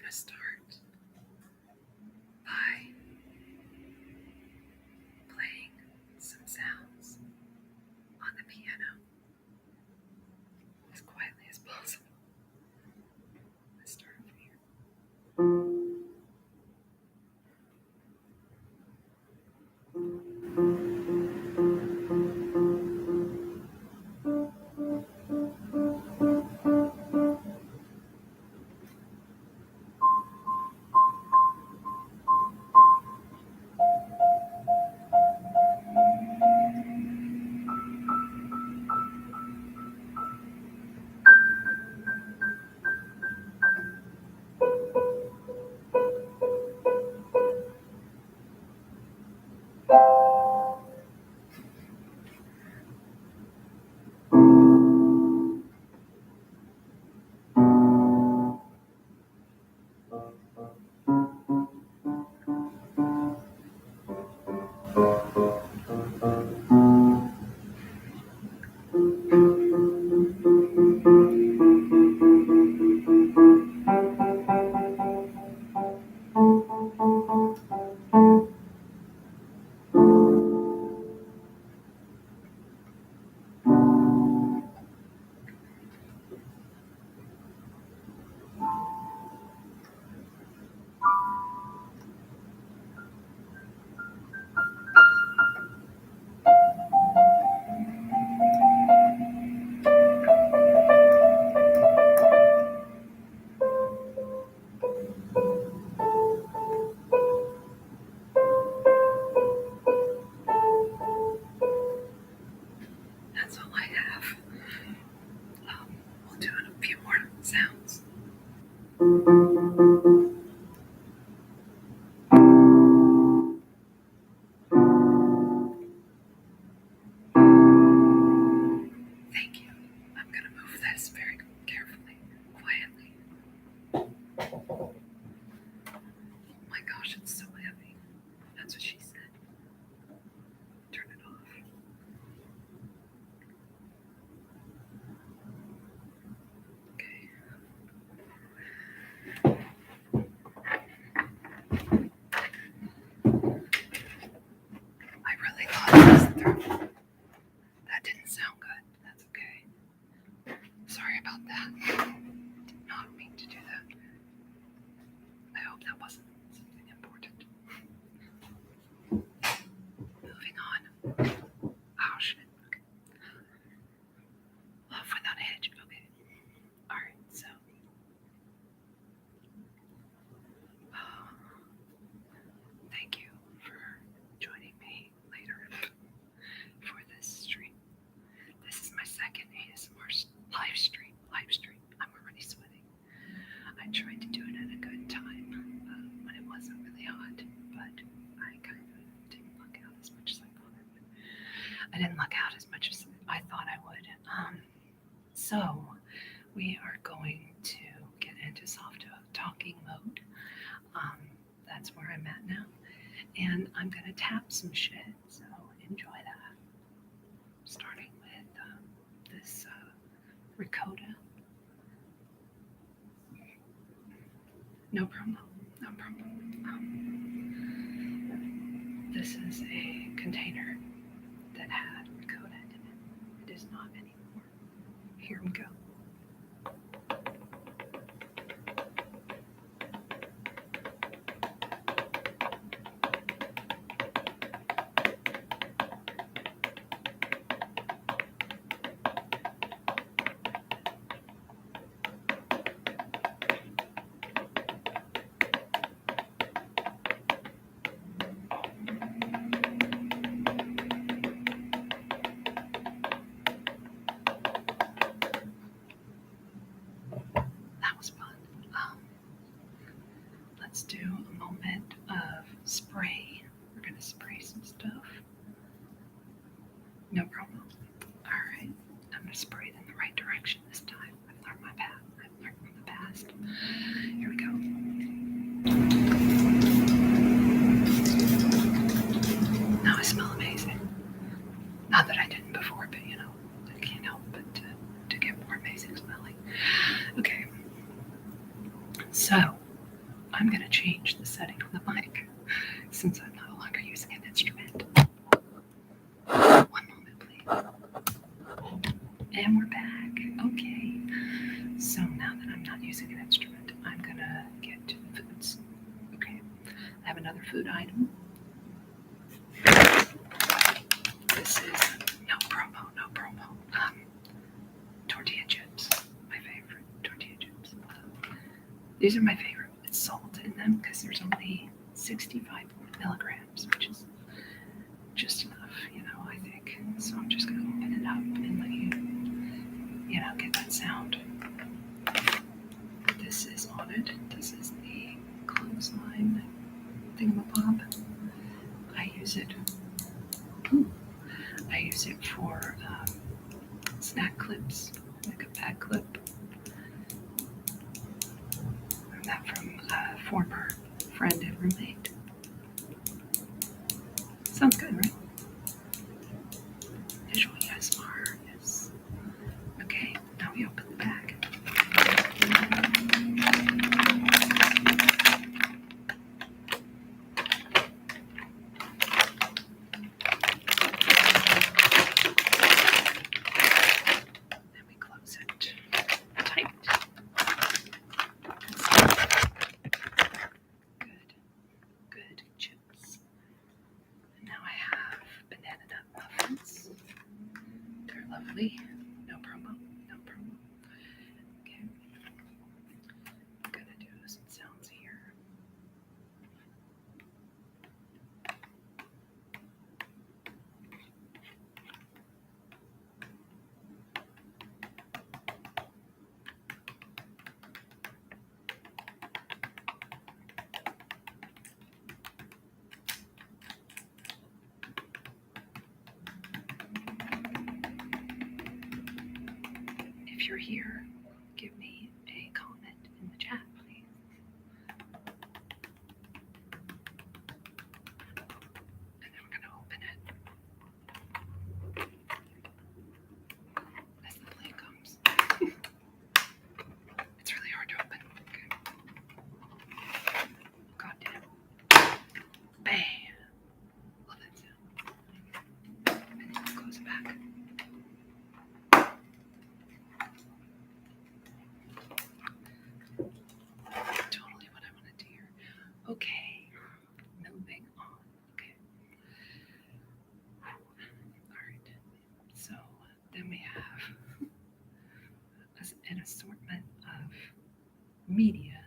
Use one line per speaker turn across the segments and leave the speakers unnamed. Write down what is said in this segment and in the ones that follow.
to start by playing some sounds on the piano as quietly as possible. Let's start over here. That's all I have. We'll do a few more sounds. Thank you. I'm going to move this very carefully, quietly. Oh my gosh, it's so heavy. That's what she said. Turn it off. Okay. I really thought it was through. That didn't sound good. That's okay. Sorry about that. Did not mean to do that. I hope that wasn't something important. Moving on. Oh shit. Okay. Off without a hitch. Okay. Alright, so. Thank you for joining me later for this stream. This is my second ASMR live stream. I'm already sweating. I tried to do it at a good time when it wasn't really hot, but I kind of didn't luck out as much as I thought I would. I didn't luck out as much as I thought I would. So we are going to get into soft talking mode. That's where I'm at now. And I'm going to tap some shit, so enjoy that. Starting with this ricotta. No problem. This is a container that had ricotta in it. It is not anymore. Here we go. Let's do a moment of spray. We're going to spray some stuff. No problem. All right. I'm going to spray it in the right direction this time. I've learned my path. I've learned from the past. Here we go. Now I smell amazing. Not that I didn't before, but I can't help but to get more amazing smelling. Okay. So, food item. This is no promo. Tortilla chips, my favorite tortilla chips. These are my favorite with salt in them because there's only 65 milligrams, which is just enough, I think. So I'm just going to open it up and let you, get that sound. This is on it. This is the clothesline thingamabob. I use it for snack clips, like a bag clip. And that from a former friend and roommate. Sounds good, right? Visual ASMR, yes. Okay, now we open the bag. Then we close it tight. Good chips. And now I have banana nut muffins. They're lovely. No promo. Okay. I'm gonna do some sounds here. If you're here, give me a comment in the chat, please. And then we're going to open it as the plate comes. It's really hard to open. Okay. God damn. Bam. Love that sound. And then close it back. Totally what I wanted to hear. Okay, moving on. Okay. All right. So then we have an assortment of media,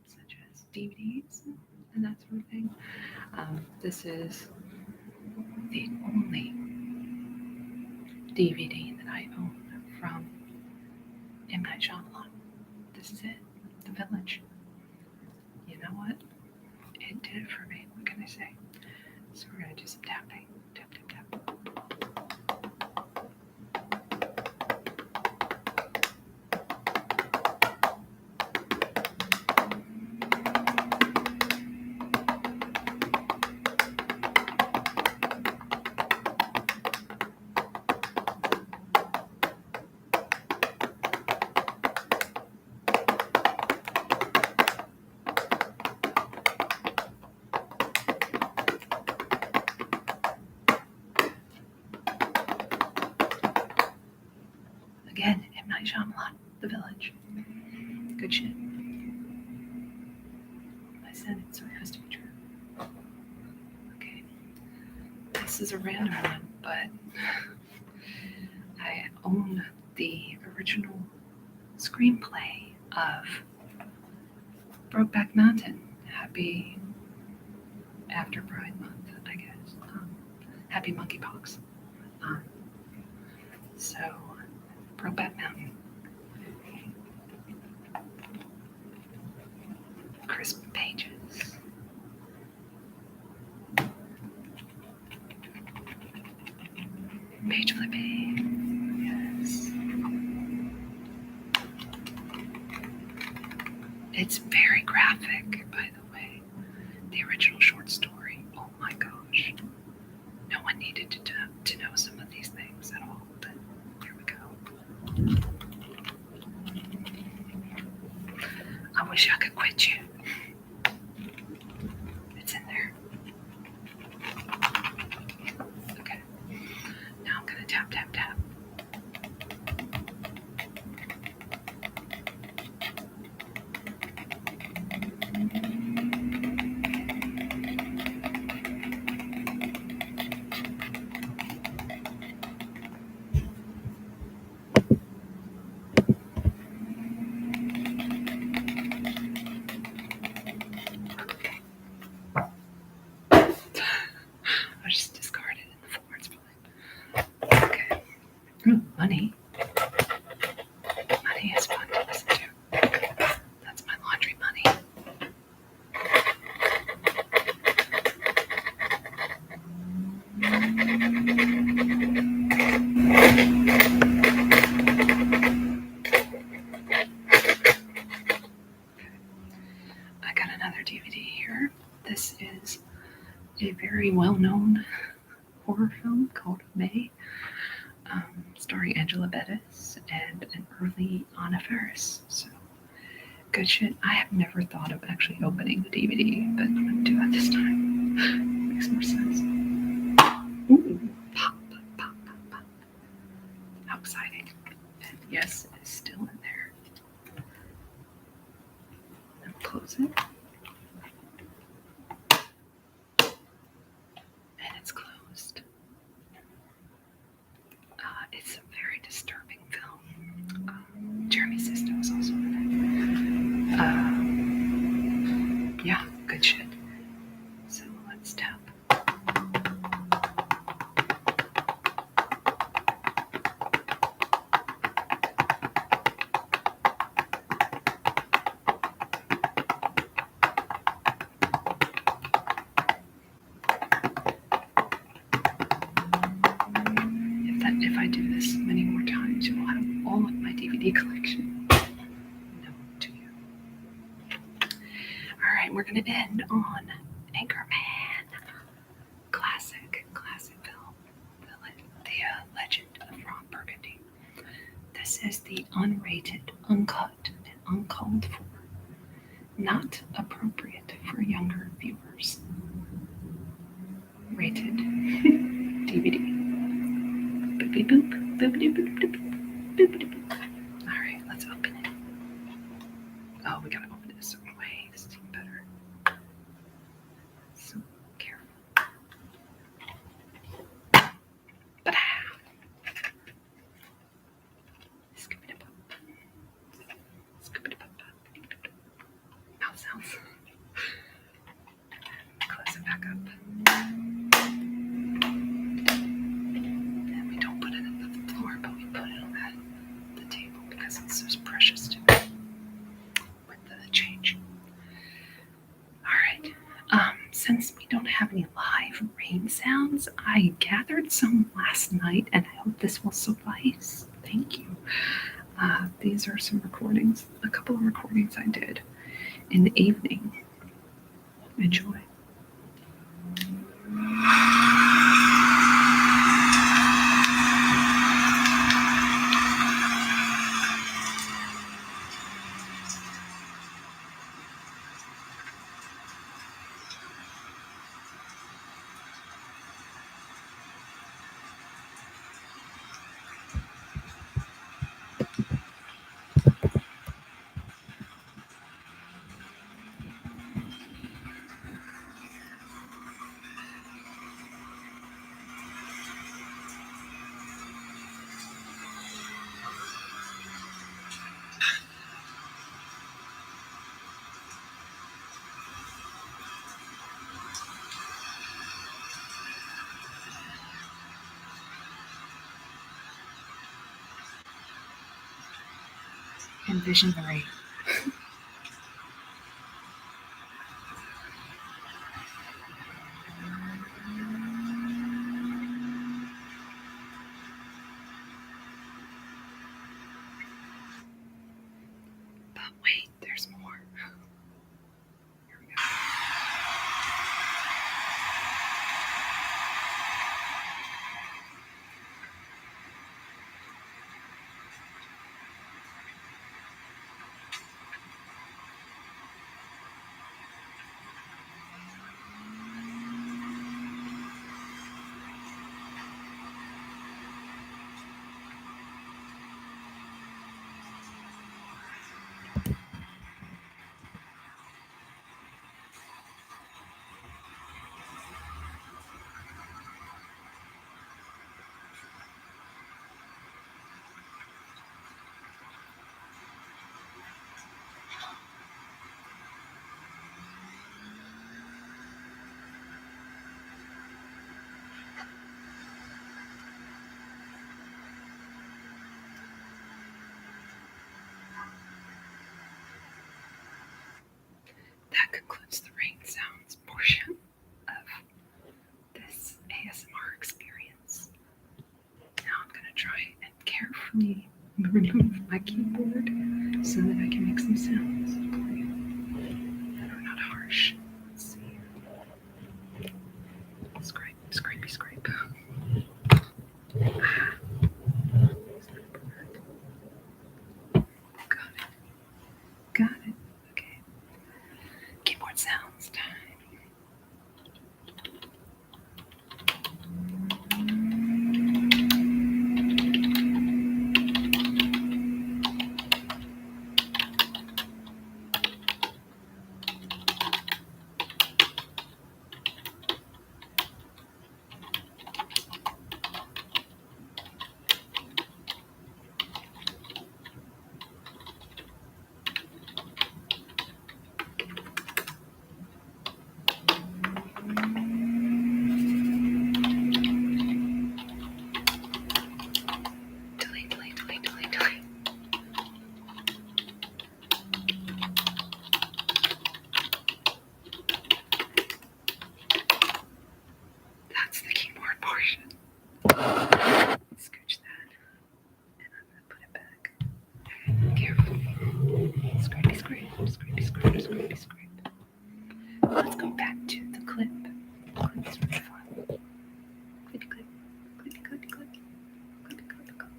such as DVDs and that sort of thing. This is the only DVD that I own from M. Night Shyamalan. This is it, The Village. You know what? It did it for me. What can I say? So we're going to do some tapping. Tap, tap, tap. Again, M. Night Shyamalan, The Village. Good shit. I said it, so it has to be true. Okay. This is a random one, but I own the original screenplay of Brokeback Mountain. Happy after Pride Month, I guess. Happy Monkeypox. So, Brokeback Mountain. Crisp pages. Page flipping. Yes. It's very graphic, by the way. The original short story. Oh my gosh. No one needed to know some of these things at all, but here we go. I wish I could quit you. It's in there. Okay. Now I'm going to tap, tap, tap. I got another DVD here. This is a very well-known horror film called May, starring Angela Bettis and an early Anna Faris. So good shit. I have never thought of actually opening the DVD, but I'm gonna do it this time. Makes more sense. Ooh, pop, pop, pop, pop. How exciting. And yes, it is still in there. I'll close it. And it's closed. It's a very disturbing film. Jeremy Sisto is also in it. Yeah, good shit. So let's tap. If I do this many more times, you'll have all of my DVD collection known to you. All right, we're gonna end on Anchorman, classic film, the Legend of Ron Burgundy. This is the unrated, uncut, and uncalled for, not appropriate for younger viewers. Rated DVD. Boopity boop, boopity boop, boop, boopity boop. All right, let's open it. Oh, we gotta open it a certain way. This is even better. So careful. Mouth sounds. Close it back up. And we don't put it on the floor, but we put it on the table because it's so precious to me with the change. All right. Since we don't have any live rain sounds, I gathered some last night, and I hope this will suffice. Thank you. These are some recordings, a couple of recordings I did in the evening. Enjoy. Envision the rain. But wait, there's more. Here we go. That concludes the rain sounds portion of this ASMR experience. try and carefully remove my keyboard so that I can make some sounds for you that are not harsh. Let's see. Scrape, scrapey, scrape. Got it. Okay. Keyboard sounds time. Delete, delete, delete, delete, delete. That's the keyboard portion. Scooch that. And I'm going to put it back. Carefully. Scrapey, scrape, scrapey, scrape, scrapey, scrape. Let's go back to the clip. The clip is really fun. Clippy, clip, clippy, clippy, clip, clippy, clippy, clip.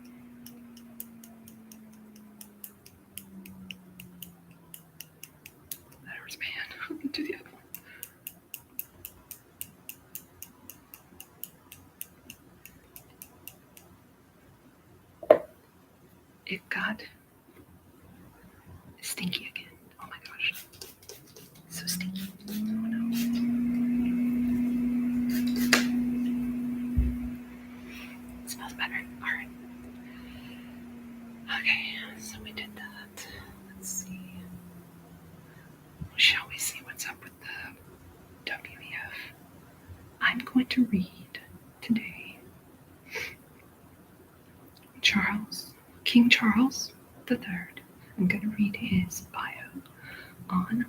That hurts, man. Do the other one. It got stinky again. Oh my gosh. So stinky. Oh no. It smells better. Alright. Okay, so we did that. Let's see. Shall we see what's up with the WEF? I'm going to read today King Charles III. I'm going to read his bio on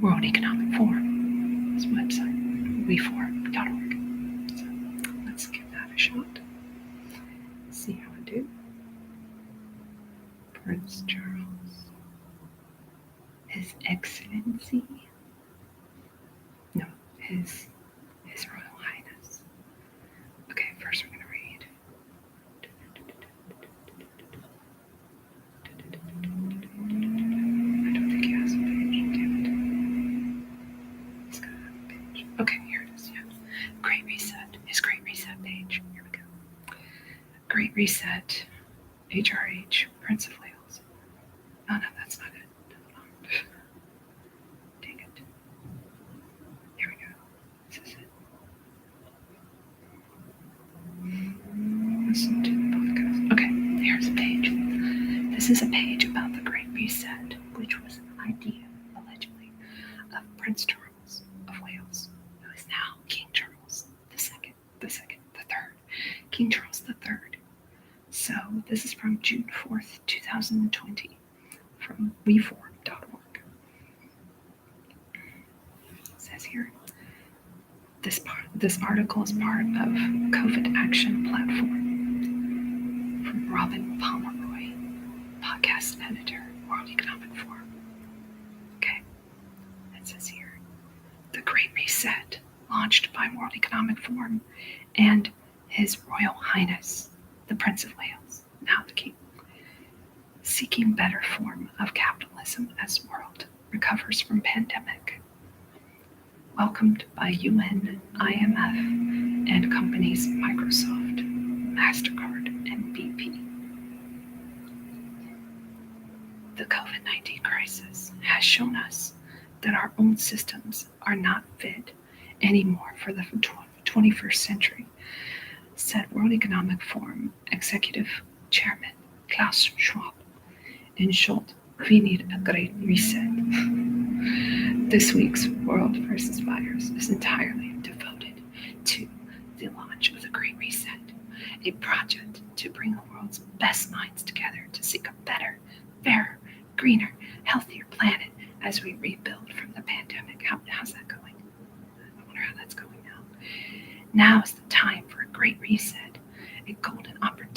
World Economic Forum's website, weforum.org. So let's give that a shot. See how I do. Prince Charles. His Excellency. No, His Royal Highness. Okay, first we're going to read. I don't think he has a page. Damn it. He's got a page. Okay, here it is. Yeah. Great Reset. His Great Reset page. Here we go. Great Reset. HRH. Prince of Wales. Oh no, that's not it. Dang it. Here we go. This is it. Listen to the podcast. Okay, here's a page. This is a page about the Great Reset, which was an idea, allegedly, of Prince Charles of Wales, who is now King Charles the third. King Charles III. So this is from June 4th, 2020, from weforum.org. It says here, this article is part of COVID Action Platform from Robin Pomeroy, podcast editor, World Economic Forum. Okay, it says here, the Great Reset, launched by World Economic Forum and His Royal Highness, the Prince of Wales, now the King, seeking better form of capitalism as world recovers from pandemic. Welcomed by UN, IMF, and companies Microsoft, MasterCard, and BP. The COVID-19 crisis has shown us that our own systems are not fit anymore for the 21st century, said World Economic Forum Executive Chairman Klaus Schwab. In short, we need a great reset. This week's World versus Virus is entirely devoted to the launch of the Great Reset, a project to bring the world's best minds together to seek a better, fairer, greener, healthier planet as we rebuild from the pandemic. How's that going? I wonder how that's going now. Now is the time for a great reset, a golden opportunity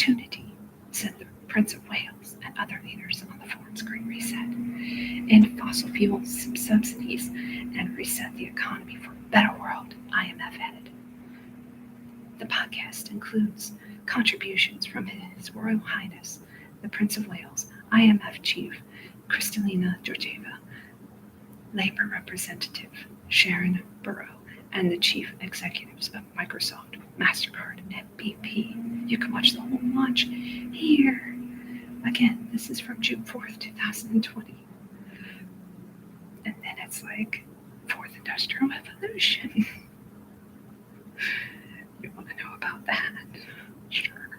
Prince of Wales, and other leaders on the Forum's Great Reset, end fossil fuel subsidies, and reset the economy for a better world, IMF headed. The podcast includes contributions from His Royal Highness, the Prince of Wales, IMF Chief Kristalina Georgieva, Labour Representative Sharon Burrow, and the Chief Executives of Microsoft, MasterCard, and BP. You can watch the whole launch here. Again, this is from June 4th, 2020. And then it's like Fourth Industrial Revolution. You want to know about that? Sure.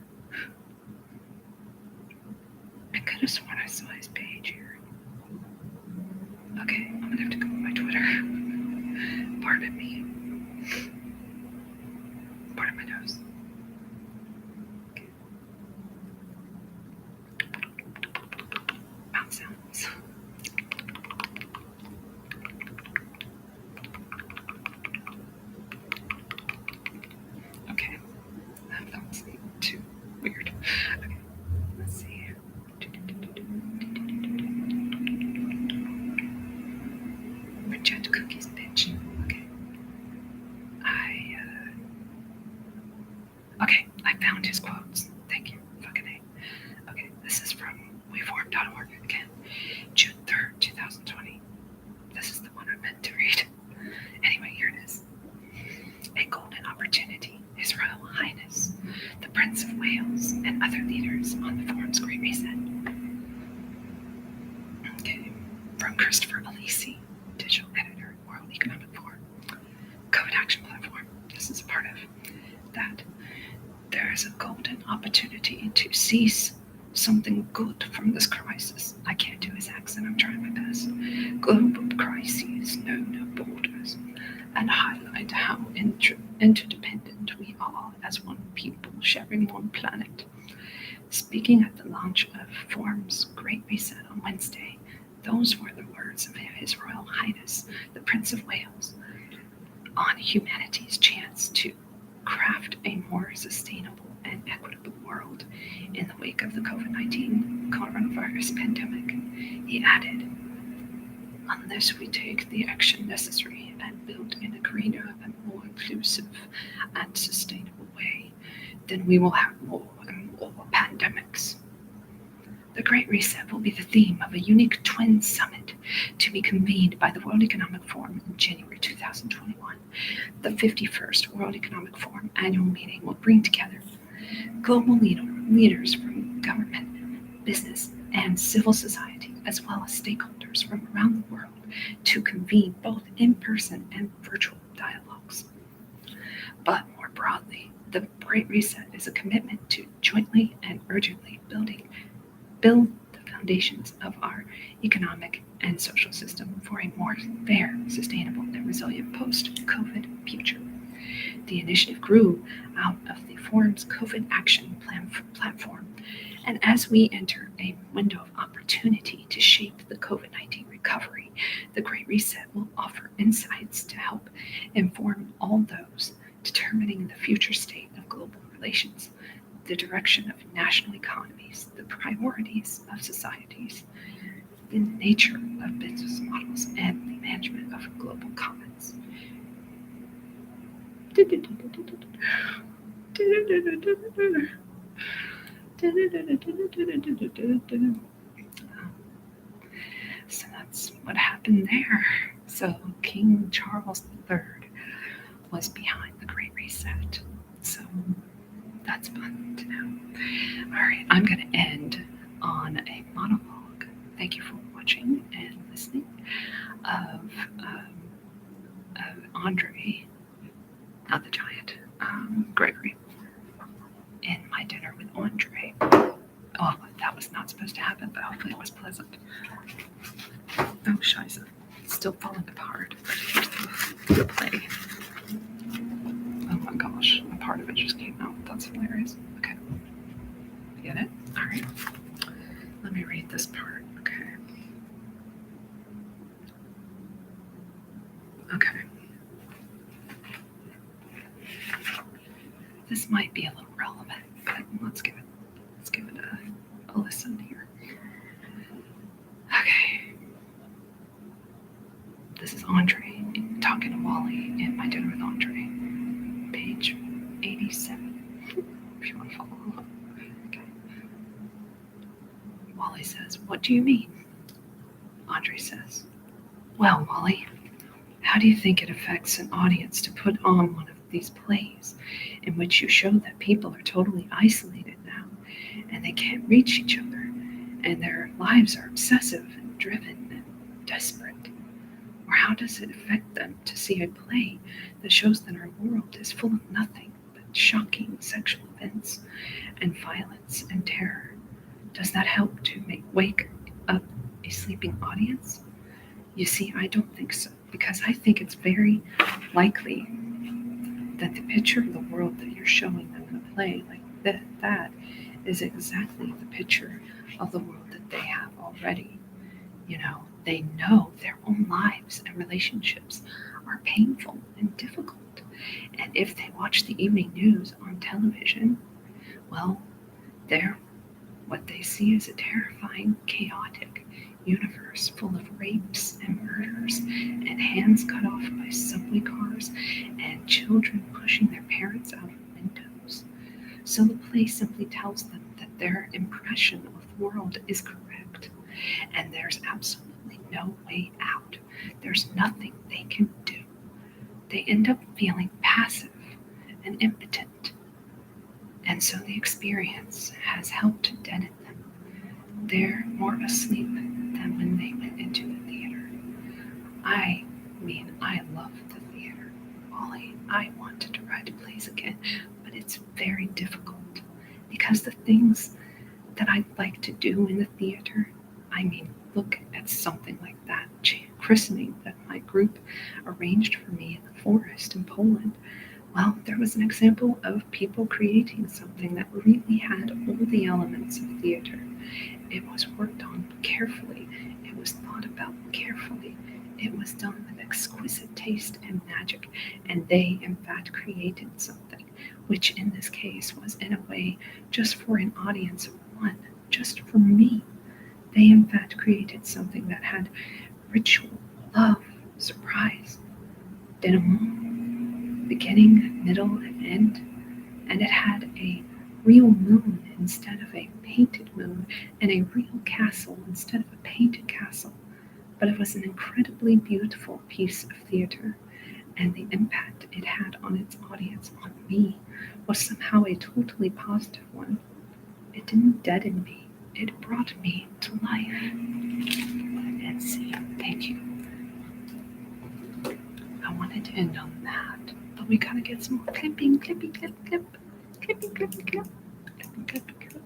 I could have sworn I saw his page here. Okay, I'm gonna have to go on my Twitter. Pardon me. Pardon my nose. Okay. Mouth sounds. Okay. That was too weird. Okay. Let's see. Reject cookies, bitch. Okay. I found his quotes. Thank you. Fucking A. Okay, this is from weform.org again. June 3rd, 2020. This is the one I meant to read. Anyway, here it is. A golden opportunity, His Royal Highness, the Prince of Wales, and other leaders on the Forum's Great Reset. Okay, from Christopher Alisi, digital editor, World Economic Forum. COVID Action Platform. This is a part of that. There is a golden opportunity to seize something good from this crisis. I can't do his accent, I'm trying my best. Global crises know no borders, and highlight how interdependent we are as one people sharing one planet. Speaking at the launch of Forum's Great Reset on Wednesday, those were the words of His Royal Highness, the Prince of Wales, on humanity's chance to craft a more sustainable and equitable world in the wake of the COVID-19 coronavirus pandemic. He added, unless we take the action necessary and build in a greener and more inclusive and sustainable way, then we will have more and more pandemics. The Great Reset will be the theme of a unique twin summit to be convened by the World Economic Forum in January 2021. The 51st World Economic Forum annual meeting will bring together global leaders from government, business, and civil society, as well as stakeholders from around the world, to convene both in-person and virtual dialogues. But more broadly, the Great Reset is a commitment to jointly and urgently build the foundations of our economic and social system for a more fair, sustainable, and resilient post-COVID future. The initiative grew out of the Forum's COVID Action platform, and as we enter a window of opportunity to shape the COVID-19 recovery, the Great Reset will offer insights to help inform all those determining the future state of global relations, the direction of national economies, the priorities of societies, the nature of business models, and the management of global commons. So that's what happened there. So King Charles III was behind the Great Reset. So that's fun to know. All right, I'm going to end on a monologue. Thank you for watching and listening of Andre, not the giant, Gregory, in my dinner with Andre. Oh, that was not supposed to happen, but hopefully it was pleasant. Oh, scheiße. It's still falling apart. The play. Oh my gosh, a part of it just came out. That's hilarious. Okay. Get it? All right. Let me read this part. Okay. Okay. This might be a little relevant, but let's give it a listen here. Okay. This is Andre talking to Wally in My Dinner with Andre, page 87. If you want to follow along. Okay. Wally says, "What do you mean?" Andre says, "Well, Wally, how do you think it affects an audience to put on one of these plays in which you show that people are totally isolated now and they can't reach each other and their lives are obsessive and driven and desperate? Or how does it affect them to see a play that shows that our world is full of nothing but shocking sexual events and violence and terror? Does that help to wake up a sleeping audience? You see, I don't think so, because I think it's very likely that the picture of the world that you're showing them in a play like that is exactly the picture of the world that they have already. They know their own lives and relationships are painful and difficult. And if they watch the evening news on television, well, what they see is a terrifying, chaotic universe full of rapes and murders and hands cut off by subway cars and children pushing their parents out of windows. So the play simply tells them that their impression of the world is correct, and there's absolutely no way out. There's nothing they can do. They end up feeling passive and impotent, and so the experience has helped to deaden them. They're more asleep than when they went into the theater. I love the theater, Molly. I wanted to write plays again, but it's very difficult because the things that I'd like to do in the theater, look at something like that christening that my group arranged for me in the forest in Poland. Well, there was an example of people creating something that really had all the elements of theater. It was worked on carefully. It was thought about carefully. It was done with exquisite taste and magic, and they, in fact, created something, which in this case was, in a way, just for an audience of one, just for me. They, in fact, created something that had ritual, love, surprise, denouement, beginning, middle, and end, and it had a real moon instead of a painted moon, and a real castle instead of a painted castle. But it was an incredibly beautiful piece of theater, and the impact it had on its audience, on me, was somehow a totally positive one. It didn't deaden me. It brought me to life. And see, thank you. I wanted to end on that, but we gotta get some more clipping, clippy, clip, clip, clipping, clippy, clip, clipping, clippy, clip.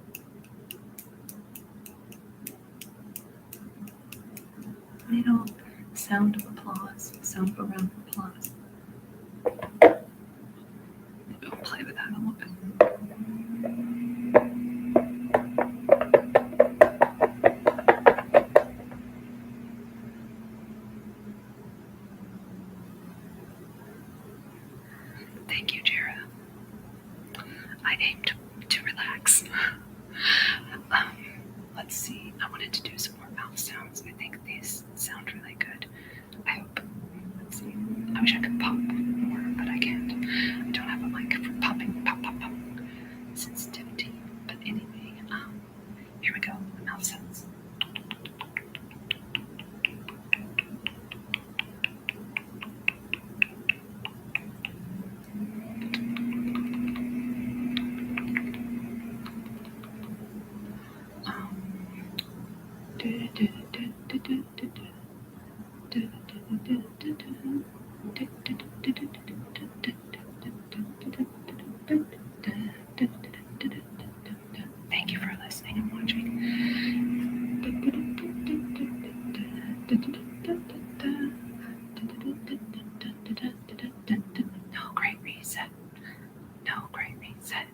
Little sound of applause, sound of a round of applause. Maybe I'll play with that a little bit. Thank you, Jera. I aimed to relax. Let's see. I wanted to do some more mouth sounds. I think these sound really good. I hope. Let's see. I wish I could pop more, but I can't. I don't have a mic for popping, pop, pop, pop sensitivity. But anyway, here we go. Mouth sounds. Thank you for listening and watching. No great reset. No great reset.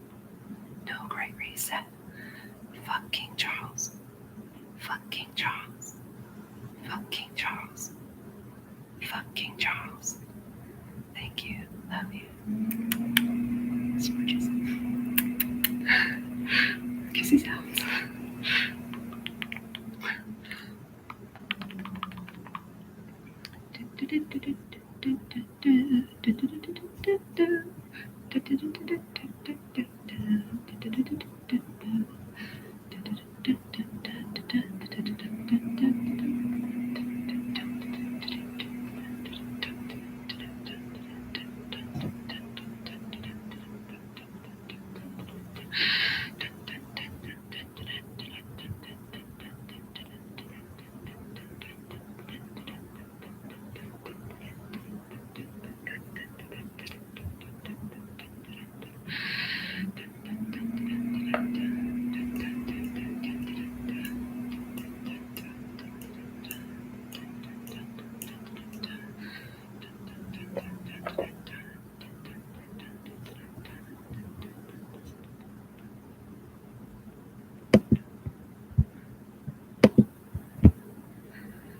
No great reset. Fuck King Charles. Fuck King Charles. Fuck King Charles. Fuck King Charles. Thank you. Love you. Smooches. Kissy sounds.